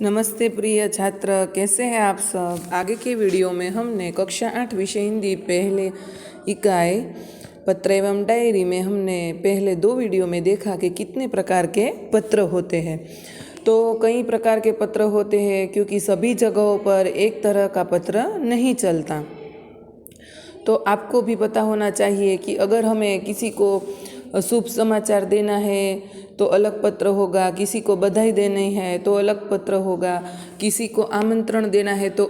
नमस्ते प्रिय छात्र, कैसे हैं आप सब। आगे के वीडियो में हमने कक्षा 8 विषय हिंदी पहले इकाई पत्र एवं डायरी में हमने पहले 2 वीडियो में देखा कि कितने प्रकार के पत्र होते हैं। तो कई प्रकार के पत्र होते हैं क्योंकि सभी जगहों पर एक तरह का पत्र नहीं चलता। तो आपको भी पता होना चाहिए कि अगर हमें किसी को शुभ समाचार देना है तो अलग पत्र होगा, किसी को बधाई देनी है तो अलग पत्र होगा, किसी को आमंत्रण देना है तो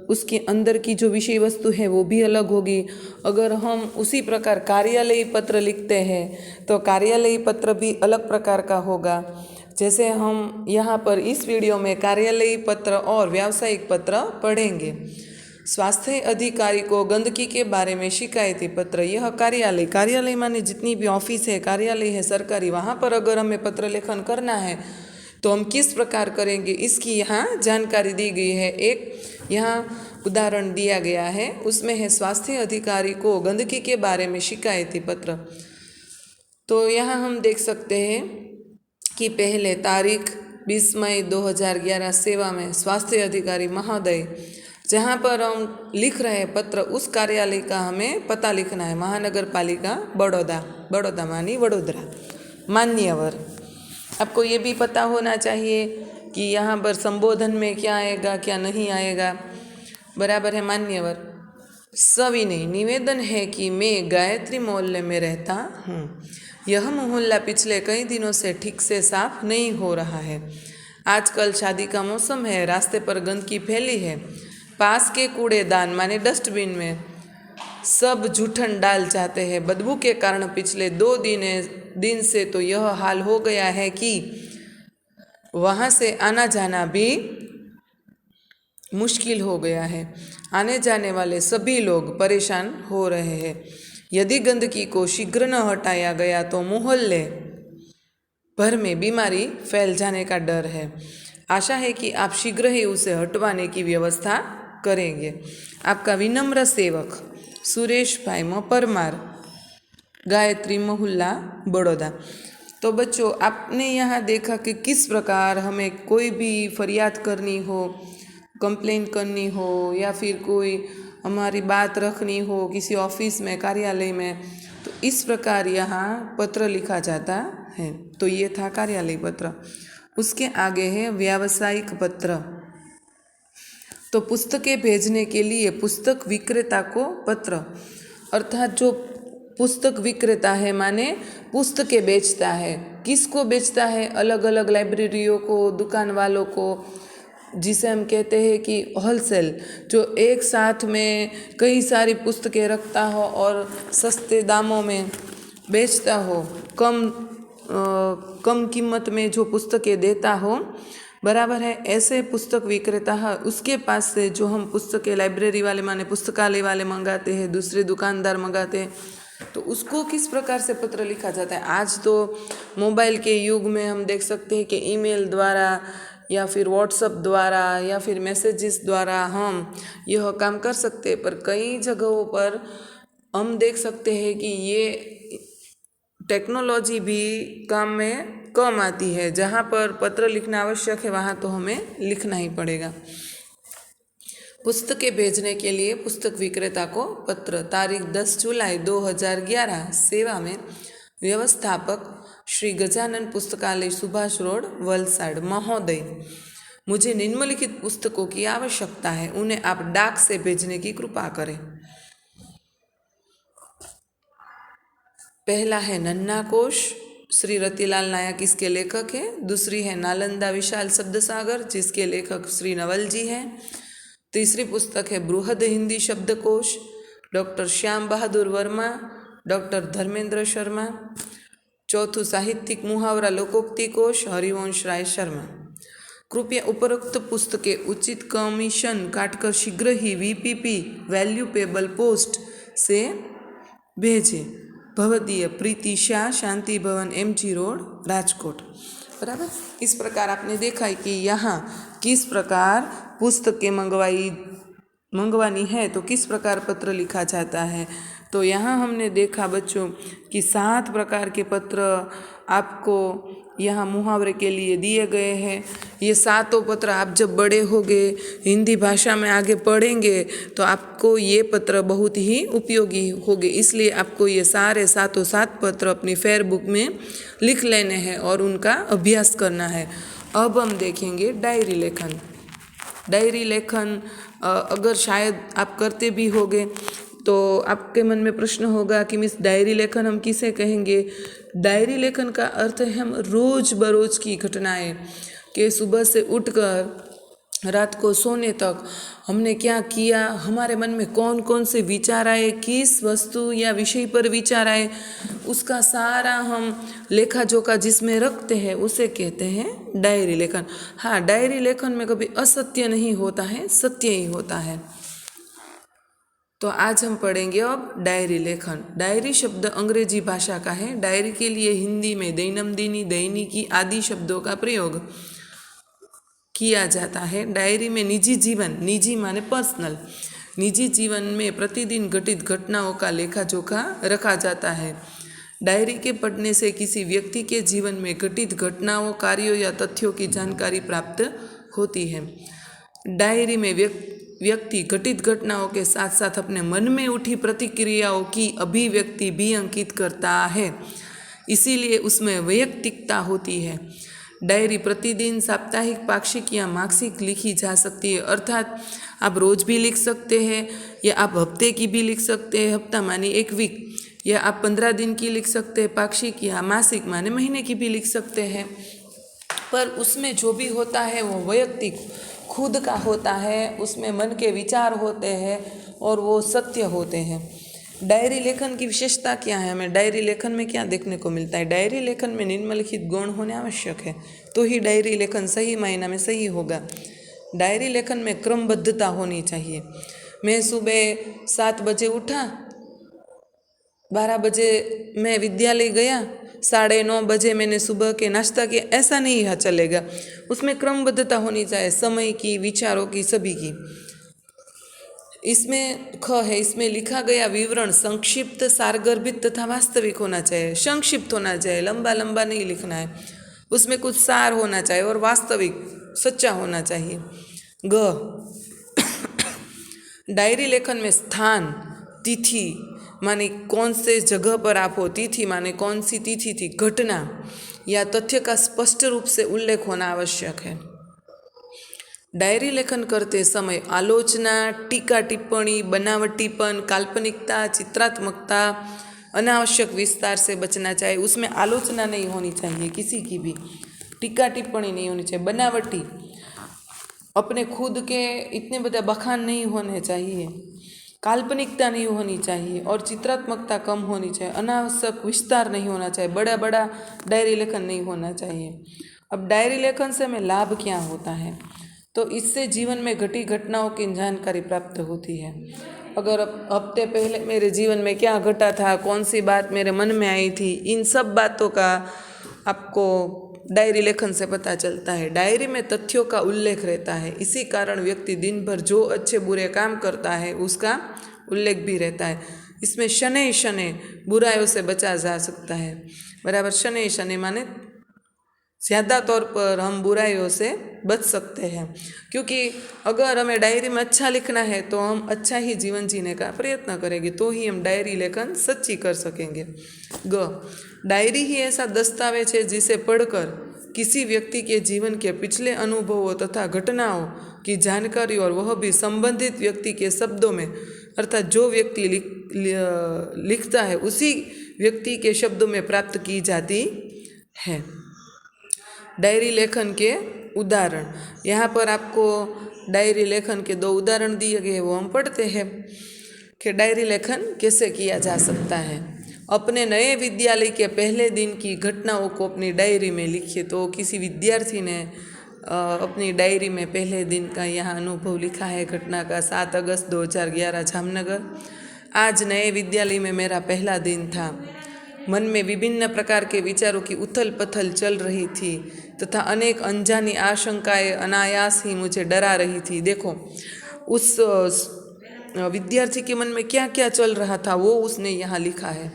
उसके अंदर की जो विषय वस्तु है वो भी अलग होगी। अगर हम उसी प्रकार कार्यालयी पत्र लिखते हैं तो कार्यालयी पत्र भी अलग प्रकार का होगा। जैसे हम यहाँ पर इस वीडियो में कार्यालयी पत्र और व्यावसायिक पत्र पढ़ेंगे। स्वास्थ्य अधिकारी को गंदगी के बारे में शिकायती पत्र, यह कार्यालय माने जितनी भी ऑफिस है, कार्यालय है सरकारी, वहाँ पर अगर हमें पत्र लेखन करना है तो हम किस प्रकार करेंगे, इसकी यहाँ जानकारी दी गई है। एक यहाँ उदाहरण दिया गया है, उसमें है स्वास्थ्य अधिकारी को गंदगी के बारे में शिकायती पत्र। तो यहाँ हम देख सकते हैं कि पहले तारीख 20 मई 2011 सेवा में स्वास्थ्य अधिकारी महोदय, जहाँ पर हम लिख रहे हैं पत्र, उस कार्यालय का हमें पता लिखना है। महानगर पालिका बड़ौदा मानी वडोदरा, मान्यवर। आपको ये भी पता होना चाहिए कि यहाँ पर संबोधन में क्या आएगा क्या नहीं आएगा। बराबर है मान्यवर। सविनय निवेदन है कि मैं गायत्री मोहल्ले में रहता हूँ। यह मोहल्ला पिछले कई दिनों से ठीक से साफ नहीं हो रहा है। आजकल शादी का मौसम है, रास्ते पर गंदगी फैली है। पास के कूड़ेदान माने डस्टबिन में सब जूठन डाल जाते हैं। बदबू के कारण पिछले 2 दिन से तो यह हाल हो गया है कि वहाँ से आना जाना भी मुश्किल हो गया है। आने जाने वाले सभी लोग परेशान हो रहे हैं। यदि गंदगी को शीघ्र न हटाया गया तो मोहल्ले भर में बीमारी फैल जाने का डर है। आशा है कि आप शीघ्र ही उसे हटवाने की व्यवस्था करेंगे। आपका विनम्र सेवक सुरेश भाई परमार, गायत्री मोहल्ला बड़ौदा। तो बच्चों, आपने यहाँ देखा कि किस प्रकार हमें कोई भी फरियाद करनी हो, कंप्लेन करनी हो या फिर कोई हमारी बात रखनी हो किसी ऑफिस में, कार्यालय में, तो इस प्रकार यहाँ पत्र लिखा जाता है। तो ये था कार्यालय पत्र। उसके आगे है व्यावसायिक पत्र। तो पुस्तकें भेजने के लिए पुस्तक विक्रेता को पत्र, अर्थात जो पुस्तक विक्रेता है माने पुस्तकें बेचता है। किसको बेचता है? अलग अलग लाइब्रेरियों को, दुकान वालों को, जिसे हम कहते हैं कि होलसेल, जो एक साथ में कई सारी पुस्तकें रखता हो और सस्ते दामों में बेचता हो, कम कीमत में जो पुस्तकें देता हो। बराबर है। ऐसे पुस्तक विक्रेता है, उसके पास से जो हम पुस्तकें लाइब्रेरी वाले माने पुस्तकालय वाले मंगाते हैं, दूसरे दुकानदार मंगाते हैं, तो उसको किस प्रकार से पत्र लिखा जाता है। आज तो मोबाइल के युग में हम देख सकते हैं कि ईमेल द्वारा या फिर व्हाट्सएप द्वारा या फिर मैसेजेस द्वारा हम यह काम कर सकते हैं। पर कई जगहों पर हम देख सकते हैं कि ये टेक्नोलॉजी भी काम में कम आती है। जहाँ पर पत्र लिखना आवश्यक है वहाँ तो हमें लिखना ही पड़ेगा। पुस्तकें भेजने के लिए पुस्तक विक्रेता को पत्र। तारीख 10 जुलाई 2011 सेवा में व्यवस्थापक श्री गजानन पुस्तकालय सुभाष रोड वलसाड महोदय, मुझे निम्नलिखित पुस्तकों की आवश्यकता है, उन्हें आप डाक से भेजने की कृपा करें। पहला है नन्हा कोश, श्री रतिलाल नायक इसके लेखक हैं। दूसरी है नालंदा विशाल शब्द सागर, जिसके लेखक श्री नवल जी हैं। तीसरी पुस्तक है बृहद हिंदी शब्दकोश, डॉक्टर श्याम बहादुर वर्मा, डॉक्टर धर्मेंद्र शर्मा। चौथुं साहित्यिक मुहावरा लोकोक्ति कोश, हरिवंश राय शर्मा। कृपया उपरोक्त पुस्तकें उचित कमीशन काटकर शीघ्र ही VPP वैल्यूपेबल पोस्ट से भेजें। भवदीय प्रीति शाह, शांति भवन, MG रोड, राजकोट। बराबर। इस प्रकार आपने देखा है कि यहाँ किस प्रकार पुस्तकें मंगवानी है तो किस प्रकार पत्र लिखा जाता है। तो यहाँ हमने देखा बच्चों कि 7 प्रकार के पत्र आपको यहाँ मुहावरे के लिए दिए गए हैं। ये 7 पत्र आप जब बड़े होगे, हिंदी भाषा में आगे पढ़ेंगे तो आपको ये पत्र बहुत ही उपयोगी होंगे। इसलिए आपको ये सारे 7 पत्र अपनी फेयर बुक में लिख लेने हैं और उनका अभ्यास करना है। अब हम देखेंगे डायरी लेखन। डायरी लेखन अगर शायद आप करते भी होंगे तो आपके मन में प्रश्न होगा कि मिस डायरी लेखन हम किसे कहेंगे। डायरी लेखन का अर्थ है हम रोज बरोज की घटनाएं कि सुबह से उठकर रात को सोने तक हमने क्या किया, हमारे मन में कौन कौन से विचार आए, किस वस्तु या विषय पर विचार आए, उसका सारा हम लेखा जोखा जिसमें रखते हैं उसे कहते हैं डायरी लेखन। हाँ, डायरी लेखन में कभी असत्य नहीं होता है, सत्य ही होता है। तो आज हम पढ़ेंगे अब डायरी लेखन। डायरी शब्द अंग्रेजी भाषा का है। डायरी के लिए हिंदी में दैनंदिनी, दैनिकी आदि शब्दों का प्रयोग किया जाता है। डायरी में निजी जीवन, निजी माने पर्सनल, निजी जीवन में प्रतिदिन घटित घटनाओं का लेखा जोखा रखा जाता है। डायरी के पढ़ने से किसी व्यक्ति के जीवन में घटित घटनाओं, कार्यों या तथ्यों की जानकारी प्राप्त होती है। डायरी में व्यक्ति घटित घटनाओं के साथ साथ अपने मन में उठी प्रतिक्रियाओं की अभिव्यक्ति भी अंकित करता है, इसीलिए उसमें वैयक्तिकता होती है। डायरी प्रतिदिन, साप्ताहिक, पाक्षिक या मासिक लिखी जा सकती है, अर्थात आप रोज भी लिख सकते हैं या आप हफ्ते की भी लिख सकते हैं, हफ्ता माने 1 वीक, या आप 15 दिन की लिख सकते हैं, पाक्षिक, या मासिक माने महीने की भी लिख सकते हैं। पर उसमें जो भी होता है वो वैयक्तिक खुद का होता है, उसमें मन के विचार होते हैं और वो सत्य होते हैं। डायरी लेखन की विशेषता क्या है, हमें डायरी लेखन में क्या देखने को मिलता है। डायरी लेखन में निम्नलिखित गुण होने आवश्यक है, तो ही डायरी लेखन सही मायने में सही होगा। डायरी लेखन में क्रमबद्धता होनी चाहिए। मैं सुबह 7 बजे उठा, 12 बजे मैं विद्यालय गया, 9:30 बजे मैंने सुबह के नाश्ता किया, ऐसा नहीं है चलेगा। उसमें क्रमबद्धता होनी चाहिए, समय की, विचारों की, सभी की। इसमें ख है, इसमें लिखा गया विवरण संक्षिप्त, सारगर्भित तथा वास्तविक होना चाहिए। संक्षिप्त होना चाहिए, लंबा लंबा नहीं लिखना है। उसमें कुछ सार होना चाहिए और वास्तविक, सच्चा होना चाहिए। ग डायरी लेखन में स्थान, तिथि माने कौन से जगह पर आप हो, तिथि माने कौन सी तिथि थी, घटना या तथ्य का स्पष्ट रूप से उल्लेख होना आवश्यक है। डायरी लेखन करते समय आलोचना, टीका टिप्पणी, बनावटीपन, काल्पनिकता, चित्रात्मकता, अनावश्यक विस्तार से बचना चाहिए। उसमें आलोचना नहीं होनी चाहिए किसी की भी, टीका टिप्पणी नहीं होनी चाहिए, बनावटी, अपने खुद के इतने बड़े बखान नहीं होने चाहिए, काल्पनिकता नहीं होनी चाहिए और चित्रात्मकता कम होनी चाहिए, अनावश्यक विस्तार नहीं होना चाहिए, बड़ा बड़ा डायरी लेखन नहीं होना चाहिए। अब डायरी लेखन से हमें लाभ क्या होता है, तो इससे जीवन में घटी घटनाओं की जानकारी प्राप्त होती है। अगर हफ्ते पहले मेरे जीवन में क्या घटा था, कौन सी बात मेरे मन में आई थी, इन सब बातों का आपको डायरी लेखन से पता चलता है। डायरी में तथ्यों का उल्लेख रहता है, इसी कारण व्यक्ति दिन भर जो अच्छे बुरे काम करता है उसका उल्लेख भी रहता है। इसमें शनै शनै बुराइयों से बचा जा सकता है, बराबर। शनै शनै माने ज़्यादा तौर पर हम बुराइयों से बच सकते हैं, क्योंकि अगर हमें डायरी में अच्छा लिखना है तो हम अच्छा ही जीवन जीने का प्रयत्न करेंगे, तो ही हम डायरी लेखन सच्ची कर सकेंगे। ग डायरी ही ऐसा दस्तावेज है जिसे पढ़कर किसी व्यक्ति के जीवन के पिछले अनुभवों तथा घटनाओं की जानकारी, और वह भी संबंधित व्यक्ति के शब्दों में, अर्थात जो व्यक्ति लिखता है उसी व्यक्ति के शब्दों में प्राप्त की जाती है। डायरी लेखन के उदाहरण, यहाँ पर आपको डायरी लेखन के 2 उदाहरण दिए गए, वो हम पढ़ते हैं कि डायरी लेखन कैसे किया जा सकता है। अपने नए विद्यालय के पहले दिन की घटनाओं को अपनी डायरी में लिखिए। तो किसी विद्यार्थी ने अपनी डायरी में पहले दिन का यहाँ अनुभव लिखा है घटना का। 7 अगस्त 2011 जामनगर। आज नए विद्यालय में मेरा पहला दिन था। मन में विभिन्न प्रकार के विचारों की उथल पथल चल रही थी तथा अनेक अनजानी आशंकाएं अनायास ही मुझे डरा रही थी। देखो, उस विद्यार्थी के मन में क्या क्या चल रहा था वो उसने यहाँ लिखा है।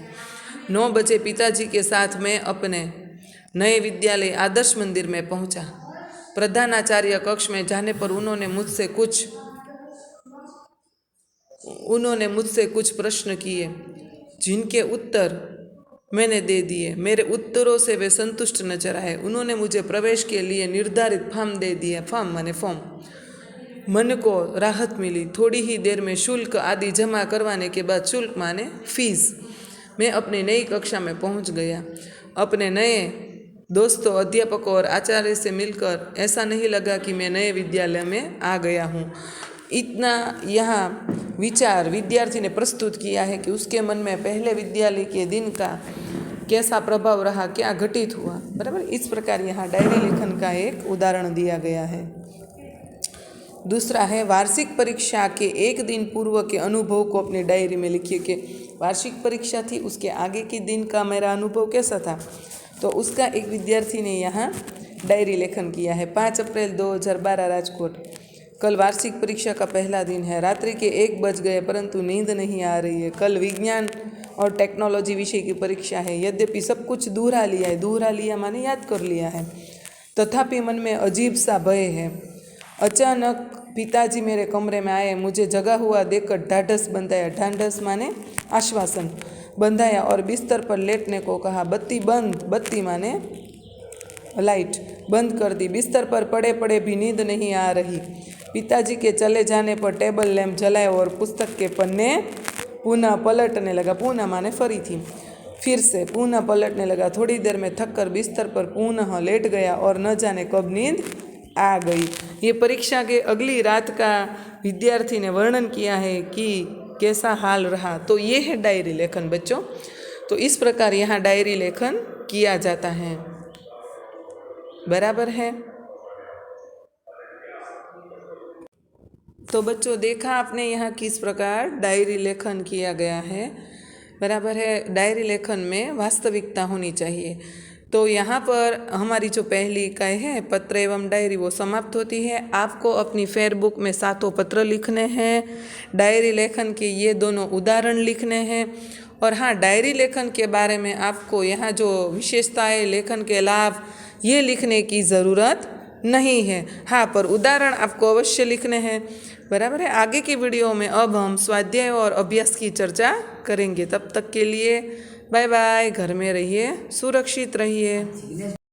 9 बजे पिताजी के साथ मैं अपने नए विद्यालय आदर्श मंदिर में पहुँचा। प्रधानाचार्य कक्ष में जाने पर उन्होंने मुझसे कुछ प्रश्न किए जिनके उत्तर मैंने दे दिए। मेरे उत्तरों से वे संतुष्ट नजर आए। उन्होंने मुझे प्रवेश के लिए निर्धारित फॉर्म दे दिया। फॉर्म। मन को राहत मिली। थोड़ी ही देर में शुल्क आदि जमा करवाने के बाद, शुल्क माने फीस, मैं अपनी नई कक्षा में पहुंच गया। अपने नए दोस्तों, अध्यापकों और आचार्य से मिलकर ऐसा नहीं लगा कि मैं नए विद्यालय में आ गया हूँ। इतना यहाँ विचार विद्यार्थी ने प्रस्तुत किया है कि उसके मन में पहले विद्यालय के दिन का कैसा प्रभाव रहा, क्या घटित हुआ। बराबर, इस प्रकार यहाँ डायरी लेखन का एक उदाहरण दिया गया है। दूसरा है वार्षिक परीक्षा के एक दिन पूर्व के अनुभव को अपनी डायरी में लिखिए कि वार्षिक परीक्षा थी, उसके आगे के दिन का मेरा अनुभव कैसा था। तो उसका एक विद्यार्थी ने यहाँ डायरी लेखन किया है। 5 अप्रैल 2012 राजकोट। कल वार्षिक परीक्षा का पहला दिन है। रात्रि के 1 बज गए परंतु नींद नहीं आ रही है। कल विज्ञान और टेक्नोलॉजी विषय की परीक्षा है। यद्यपि सब कुछ दोहरा लिया माने याद कर लिया है, तथापि मन में अजीब सा भय है। अचानक पिताजी मेरे कमरे में आए। मुझे जगा हुआ देखकर ढाढ़स बंधाया। ढाढ़स माने आश्वासन बंधाया और बिस्तर पर लेटने को कहा। बत्ती बंद, बत्ती माने लाइट, बंद कर दी। बिस्तर पर पड़े पड़े भी नींद नहीं आ रही। पिताजी के चले जाने पर टेबल लैंप जलाया और पुस्तक के पन्ने पुनः पलटने लगा। पुनः माने फरी थी, फिर से पुनः पलटने लगा। थोड़ी देर में थककर बिस्तर पर पुनः लेट गया और न जाने कब नींद आ गई। ये परीक्षा के अगली रात का विद्यार्थी ने वर्णन किया है कि कैसा हाल रहा। तो ये है डायरी लेखन बच्चों। तो इस प्रकार यहाँ डायरी लेखन किया जाता है। बराबर है। तो बच्चों देखा आपने यहाँ किस प्रकार डायरी लेखन किया गया है। बराबर है। डायरी लेखन में वास्तविकता होनी चाहिए। तो यहाँ पर हमारी जो पहली इकाई है पत्र एवं डायरी वो समाप्त होती है। आपको अपनी फेयरबुक में 7 पत्र लिखने हैं। डायरी लेखन के ये दोनों उदाहरण लिखने हैं। और हाँ, डायरी लेखन के बारे में आपको यहाँ जो विशेषताएं, लेखन के लाभ, ये लिखने की ज़रूरत नहीं है। हाँ, पर उदाहरण आपको अवश्य लिखने हैं। बराबर है। आगे की वीडियो में अब हम स्वाध्याय और अभ्यास की चर्चा करेंगे। तब तक के लिए बाय बाय। घर में रहिए, सुरक्षित रहिए।